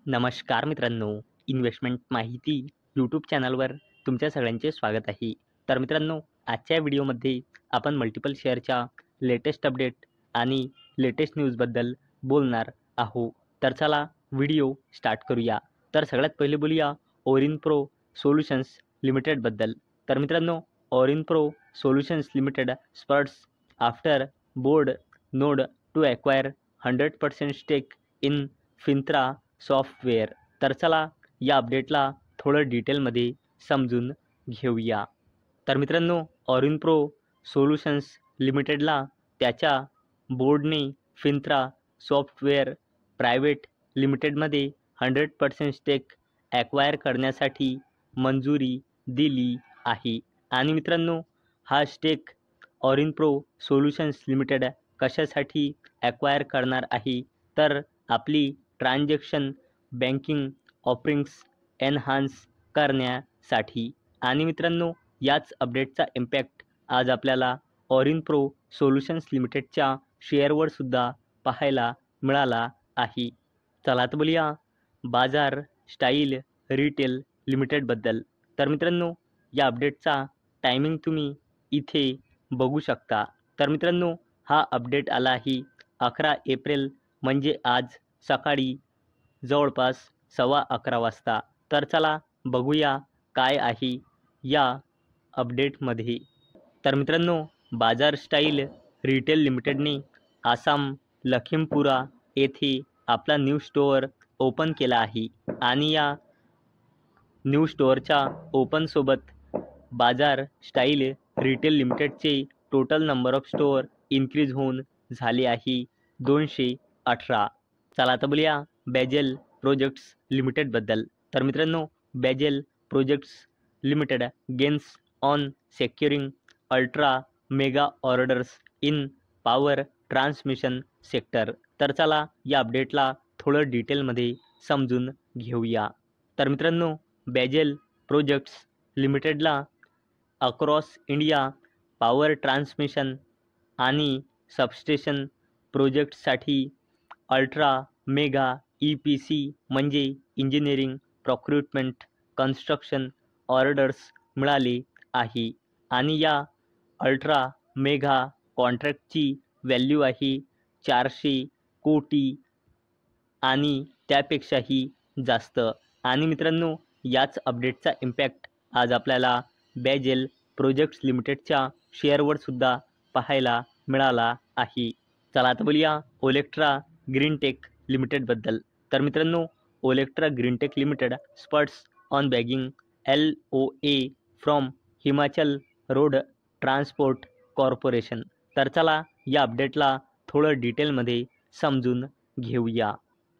नमस्कार मित्रांनो, इन्व्हेस्टमेंट माहिती यूट्यूब चॅनलवर तुमच्या सगळ्यांचे स्वागत आहे. तर मित्रांनो, आजच्या व्हिडिओमध्ये आपण मल्टिपल शेअरच्या लेटेस्ट अपडेट आणि लेटेस्ट न्यूजबद्दल बोलणार आहोत. तर चला व्हिडिओ स्टार्ट करूया. तर सगळ्यात पहिले बोलूया ऑरिनप्रो सोल्युशन्स लिमिटेडबद्दल. तर मित्रांनो, Aurionpro solutions limited spurts after board nod to acquire 100% stake in Fintra software. तर चला या अपडेटला थोडं डिटेलमध्ये समजून घेऊया. तर मित्रांनो, ऑरिनप्रो सोल्युशन्स लिमिटेडला त्याच्या बोर्डने फिंत्रा सॉफ्टवेअर प्रायव्हेट लिमिटेडमध्ये 100% स्टेक ॲक्वायर करण्यासाठी मंजुरी दिली आहे. आणि मित्रांनो, हा स्टेक ऑरिनप्रो सोल्युशन्स लिमिटेड कशासाठी ॲक्वायर करणार आहे, तर आपली ट्रान्झॅक्शन बँकिंग ऑफरिंग्स एनहान्स करण्यासाठी. आणि मित्रांनो, याच अपडेटचा इम्पॅक्ट आज आपल्याला ऑरिनप्रो सोल्युशन्स लिमिटेडच्या शेअरवर सुद्धा पाहायला मिळाला आहे. चला तर बोलूया बाजार स्टाईल रिटेल लिमिटेडबद्दल. तर मित्रांनो, या अपडेटचा टायमिंग तुम्ही इथे बघू शकता. तर मित्रांनो, हा अपडेट आला आहे 11 एप्रिल म्हणजे आज सकाळी जवळपास 11:15 वाजता. तर चला बघूया काय आहे या अपडेटमध्ये. तर मित्रांनो, बाजार स्टाईल रिटेल लिमिटेडने आसाम लखीमपुरा येथे आपला न्यू स्टोअर ओपन केला आहे. आणि या न्यू स्टोअरच्या ओपनसोबत बाजार स्टाईल रिटेल लिमिटेडचे total number of store increase होऊन झाले आहे 218. चला आता बोलूया बेजल प्रोजेक्ट्स लिमिटेडबद्दल. तर मित्रांनो, Bajel projects limited gains on securing ultra mega orders in power transmission sector. तर चला या अपडेटला थोडं डिटेलमध्ये समजून घेऊया. तर मित्रांनो, बेजल प्रोजेक्ट्स लिमिटेडला अक्रॉस इंडिया पॉवर ट्रान्समिशन आणि सबस्टेशन प्रोजेक्टसाठी अल्ट्रा मेगा EPC म्हणजे इंजिनिअरिंग प्रोक्रुटमेंट कन्स्ट्रक्शन ऑर्डर्स मिळाले आहे. आणि या अल्ट्रा मेगा कॉन्ट्रॅक्टची व्हॅल्यू आहे 400 कोटी आणि त्यापेक्षाही जास्त. आणि मित्रांनो, याच अपडेटचा इम्पॅक्ट आज आपल्याला बेजल प्रोजेक्ट्स लिमिटेडच्या शेअरवर सुद्धा पाहायला मिळाला आहे. चला आता बोलूया ओलेक्ट्रा ग्रीनटेक लिमिटेडबद्दल. तर मित्रांनो, Olectra Greentech limited sprouts on bagging LOA from Himachal road transport corporation. तर चला या अपडेटला थोडं डिटेलमध्ये समजून घेऊया.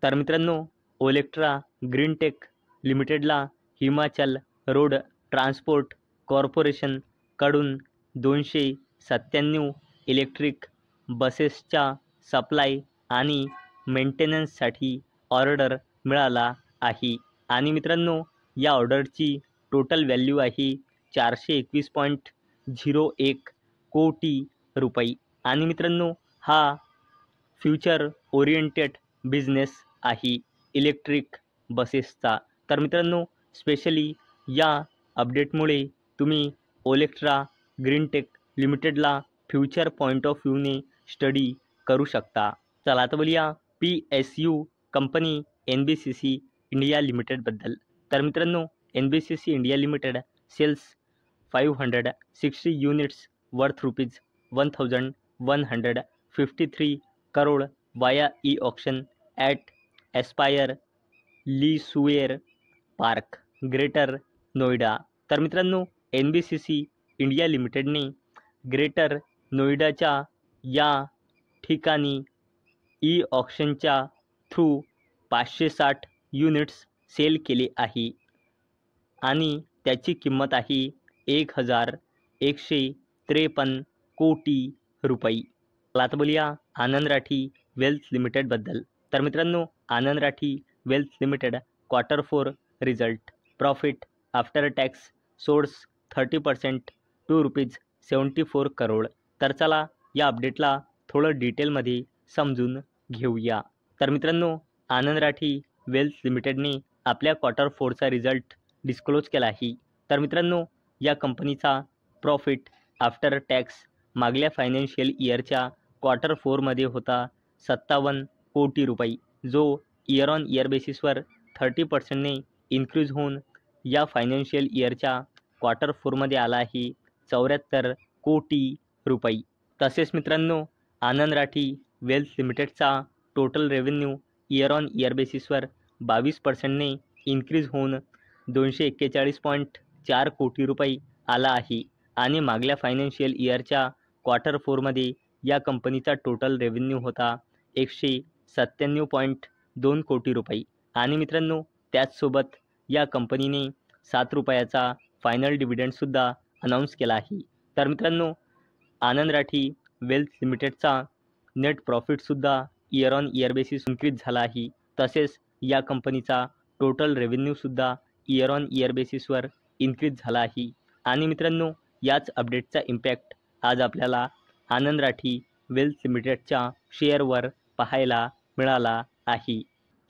तर मित्रांनो, ओलेक्ट्रा ग्रीनटेक लिमिटेडला हिमाचल रोड ट्रान्सपोर्ट कॉर्पोरेशनकडून 297 इलेक्ट्रिक बसेसच्या सप्लाय आणि मेंटेनन्ससाठी ऑर्डर मिळाला आहे. आणि मित्रांनो, या ऑर्डरची टोटल व्हॅल्यू आहे 421.01 कोटी रुपये. आणि मित्रांनो, हा फ्युचर ओरिएंटेड बिझनेस आहे इलेक्ट्रिक बसेसचा. तर मित्रांनो, स्पेशली या अपडेटमुळे तुम्ही ओलेक्ट्रा ग्रीनटेक लिमिटेडला फ्युचर पॉईंट ऑफ व्ह्यूने स्टडी करू शकता. चला आता बोलूया PSU कंपनी NBCC इंडिया लिमिटेडबद्दल. तर मित्रांनो, NBCC India limited sales 560 units worth ₹1153 crore via auction at Aspire Leisure Park Greater Noida. तर मित्रांनो, NBCC इंडिया लिमिटेडने ग्रेटर नोएडाच्या या ठिकाणी ऑक्शनच्या थ्रू 560 युनिट्स सेल केले आहे. आणि त्याची किंमत आहे 1,153 कोटी रुपये. आता बोलूया आनंद राठी वेल्थ लिमिटेडबद्दल. तर मित्रांनो, Anand Rathi Wealth Limited Q4 result profit after tax soars 30% ₹74 crore. तर चला या अपडेटला थोडं डिटेलमध्ये समजून घेऊया. तर मित्रांनो, आनंद राठी वेल्थ लिमिटेडने आपल्या क्वार्टर 4चा रिझल्ट डिस्क्लोज केला आहे. तर मित्रांनो, या कंपनीचा प्रॉफिट आफ्टर टॅक्स मागल्या फायनान्शियल इयरच्या क्वार्टर 4मध्ये होता 57 कोटी रुपये, जो इयर ऑन इयर बेसिसवर 30% इन्क्रीज होऊन या फायनान्शियल इयरच्या क्वार्टर 4मध्ये आला आहे 74 कोटी रुपये. तसेच मित्रांनो, आनंद राठी वेल्थ लिमिटेडचा total revenue year on year बेसिसवर 22% इन्क्रीज होऊन 241.4 कोटी रुपये आला आहे आणि मागल्या फायनान्शियल इयरच्या क्वार्टर 4मध्ये या कंपनीचा टोटल रेव्हेन्यू होता 197.2 कोटी रुपये. आणि मित्रांनो, त्याचसोबत या कंपनीने 7 रुपयाचा फायनल डिव्हिडंडसुद्धा अनाऊन्स केला आहे. तर मित्रांनो, आनंद राठी वेल्थ लिमिटेडचा नेट प्रॉफिटसुद्धा year on year basis increase झाला आहे. तसेच या कंपनीचा टोटल रेव्हेन्यूसुद्धा इयर ऑन इयर बेसिसवर इन्क्रीज झाला आहे. आणि मित्रांनो, याच अपडेटचा इम्पॅक्ट आज आपल्याला आनंद राठी वेल्थ लिमिटेडच्या शेअरवर पाहायला मिळाला आहे.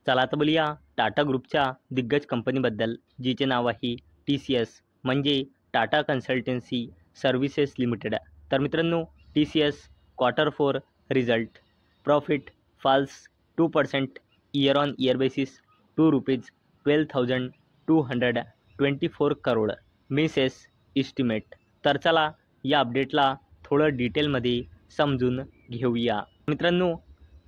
चला तर बोलूया टाटा ग्रुपच्या दिग्गज कंपनीबद्दल, जिचे नाव आहे TCS, म्हणजे टाटा कन्सल्टन्सी सर्व्हिसेस लिमिटेड. तर मित्रांनो, TCS quarter 4 result profit falls 2% year on year basis to ₹12,224 crore misses estimate. तर चला या अपडेटला थोडं डिटेलमध्ये समजून घेऊया. मित्रांनो,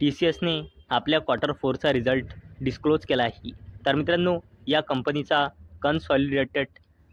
TCSने आपल्या क्वार्टर 4चा रिझल्ट डिस्क्लोज केला आहे. तर मित्रांनो, या कंपनीचा consolidated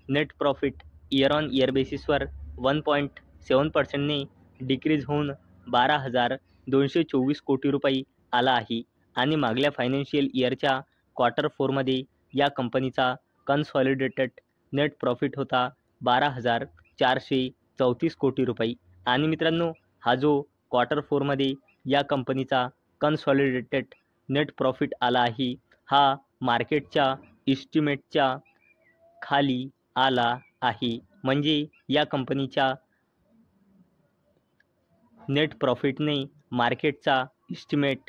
net profit year on year बेसिसवर 1.7% डिक्रीज होऊन 12,224 कोटी रुपये आला आहे आणि मागल्या फायनान्शियल इयरच्या क्वार्टर 4मध्ये या कंपनीचा कन्सॉलिडेटेड नेट प्रॉफिट होता 12,434 कोटी रुपये. आणि मित्रांनो, हा जो क्वार्टर 4मध्ये या कंपनीचा कन्सॉलिडेटेड नेट प्रॉफिट आला आहे, हा मार्केटच्या इस्टिमेटच्या खाली आला आहे. म्हणजे या कंपनीच्या नेट प्रॉफिटने मार्केटचा इस्टिमेट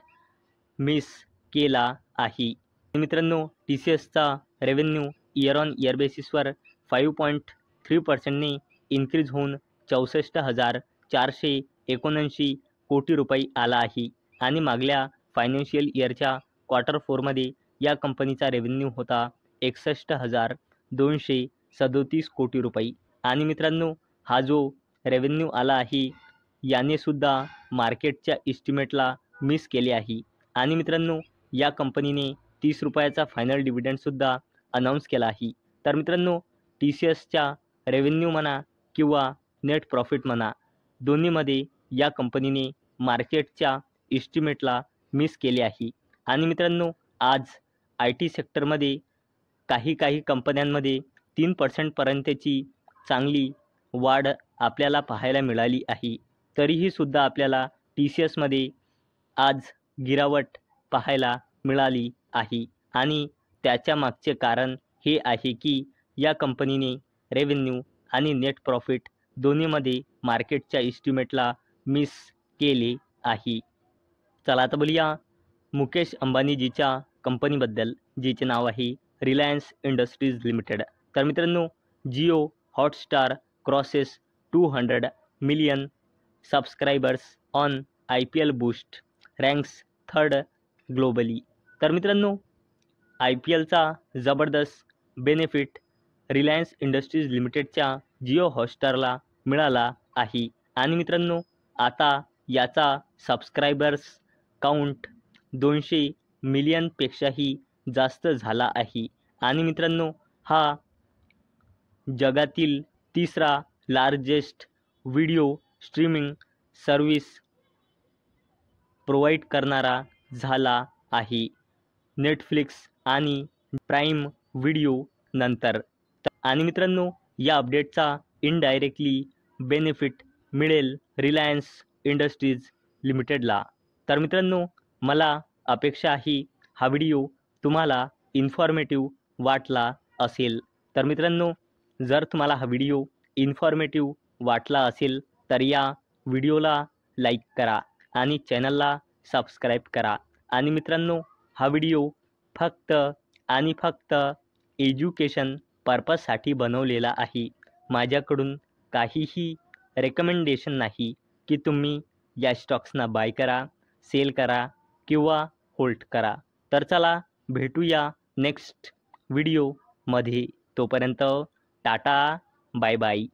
मिस केला आहे. मित्रांनो, TCSचा रेव्हेन्यू इयर ऑन इयर बेसिसवर 5.3% इन्क्रीज होऊन 64,479 कोटी रुपये आला आहे आणि मागल्या फायनान्शियल इयरच्या क्वार्टर 4मध्ये या कंपनीचा रेव्हेन्यू होता 61,237 कोटी रुपये. आणि मित्रांनो, हा जो रेव्हेन्यू आला आहे याने सुद्धा मार्केटच्या इस्टिमेटला मिस केले आहे. आणि मित्रांनो, या कंपनीने 30 रुपयाचा फायनल डिव्हिडंडसुद्धा अनाऊन्स केला आहे. तर मित्रांनो, TCSच्या रेव्हेन्यू म्हणा किंवा नेट प्रॉफिट म्हणा, दोन्हीमध्ये या कंपनीने मार्केटच्या इस्टिमेटला मिस केले आहे. आणि मित्रांनो, आज IT सेक्टरमध्ये काही कंपन्यांमध्ये 3% पर्यंतची चांगली वाढ आपल्याला पाहायला मिळाली आहे. तरीही सुद्धा आपल्याला TCSमध्ये आज गिरावट पाहायला मिळाली आहे. आणि त्याच्या मागचे कारण हे आहे की या कंपनीने रेव्हेन्यू आणि नेट प्रॉफिट दोन्हीमध्ये मार्केटच्या इस्टिमेटला मिस केले आहे. चला आता बोलूया मुकेश अंबानीजीच्या कंपनीबद्दल, जिचे नाव आहे रिलायन्स इंडस्ट्रीज लिमिटेड. तर मित्रांनो, Jio Hotstar crosses 200 million subscribers on IPL boost, ranks 3rd globally. तर मित्रांनो, IPLचा जबरदस्त बेनिफिट रिलायन्स इंडस्ट्रीज लिमिटेडच्या जिओ हॉटस्टारला मिळाला आहे. आणि मित्रांनो, आता याचा सबस्क्रायबर्स काउंट 200 मिलियनपेक्षाही जास्त झाला आहे. आणि मित्रांनो, हा जगातील तिसरा largest video streaming service provide करणारा झाला आहे, नेटफ्लिक्स आणि प्राईम व्हिडिओ नंतर. आणि मित्रांनो, या अपडेटचा इनडायरेक्टली बेनिफिट मिळेल रिलायन्स इंडस्ट्रीज लिमिटेडला. तर मित्रांनो, मला अपेक्षा आहे हा व्हिडिओ तुम्हाला इन्फॉर्मेटिव्ह वाटला असेल. तर मित्रांनो, जर तुम्हाला हा व्हिडिओ इन्फॉर्मेटिव्ह वाटला असेल तर या व्हिडिओला लाईक करा आणि चॅनलला सबस्क्राईब करा. आणि मित्रांनो, हा व्हिडिओ फक्त आणि फक्त एज्युकेशन पर्पजसाठी बनवलेला आहे. माझ्याकडून काहीही रेकमेंडेशन नाही की तुम्ही या स्टॉक्सना बाय करा, सेल करा किंवा होल्ड करा. तर चला भेटूया नेक्स्ट व्हिडिओमध्ये. तोपर्यंत टाटा, बाय बाय.